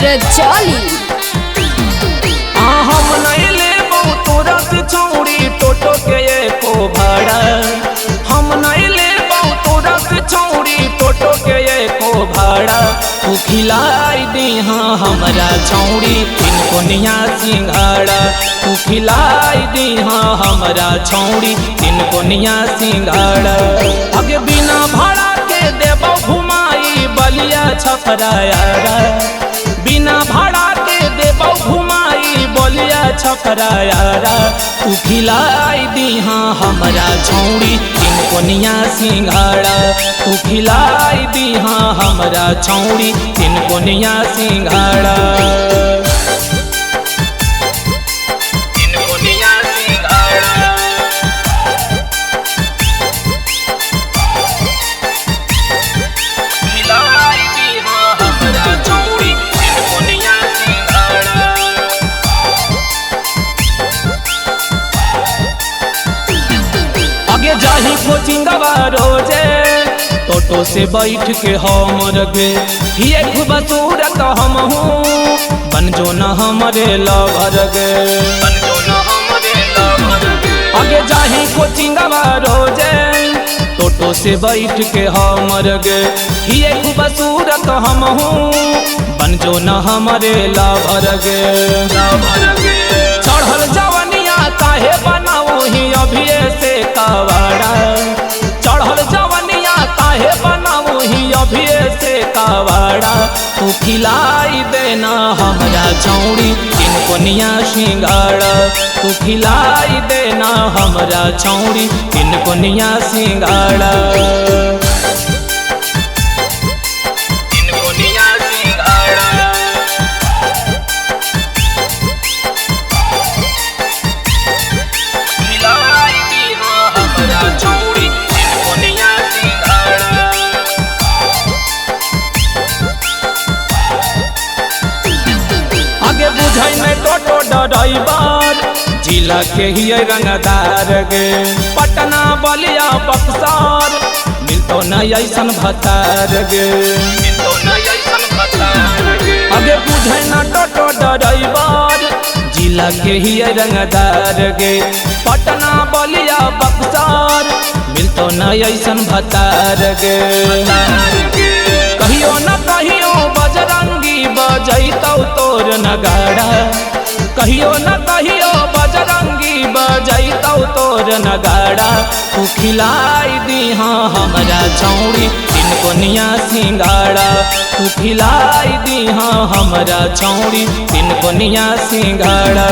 रजौली। हम नहीं लेबो तोरा से छौड़ी टोटो के एको भाड़ा। हम नहीं लेबो तोरा से छौड़ी टोटो के एको भाड़ा। तू खिलाई दी हाँ हमरा छौड़ी तीन कोनिया सिंघाड़ा। तू खिलाई दी हाँ हमरा छौड़ी तीन कोनिया सिंघाड़ा। अगे बिना भाड़ा के देबो घुमाई बलिया छपरा यारा। बिना भाड़ा के देबो घुमाई बलिया छपरा यारा। तू खिलाई दी हाँ हमरा छौड़ी तीन कोनिया सिंघाड़ा। तू खिलाई दी हाँ हमरा छौड़ी तीन कोनिया सिंघाड़ा। तीन कोनिया सिंघाड़ा। खिलाई दी हाँ हमरा छौड़ी तीन कोनिया सिंघाड़ा। आगे जाही कोचिंगवा रोजे टोटो से बैठ के हम गे। ये खूबसूरत हम हूँ बन जो न हमरे लवर गे। बन जो न हमरे लवर गे। आगे जाही कोचिंगवा रोजे टोटो से बैठ के हम गे। ये खूबसूरत हम हूँ बन जो न हमरे लवर गे। चढ़ल जवनिया काहे बनाओ ही अभिये से कवाड़ा। चढ़ल जवनिया काहे बनाओ ही अभिये से कवाड़ा। तू खिलाई देना हमरा छौड़ी तीन कोनिया सिंघाड़ा। तू खिलाई देना हमरा छौड़ी तीन कोनिया सिंघाड़ा। तीन कोनिया सिंघाड़ा। खिलाई दी हाँ हमरा छौड़ी तीन कोनिया सिंघाड़ा। आगे बुझाई में टोटो ड्राइवर जिला के ही रंगदार गे। पटना बलिया बक्सर मिलतो न ऐसन भतार गे। मिलतो न ऐसन भतार गे। आगे बुझाई न टोटो ड्राइवर जिला के ही रंगदार गे। पटना बलिया बक्सर मिलतो न ऐसन भतार गे। कहियो न कहियो बजरंगी बजैतौ तोर नगाड़ा। कहियो न कहियो बजरंगी बजैतौ तोर नगाड़ा। तू खिलाई दी हाँ हमरा छौड़ी तीन कोनिया सिंघाड़ा। तू खिलाई दी हाँ हमरा छौड़ी तीन कोनिया सिंघाड़ा।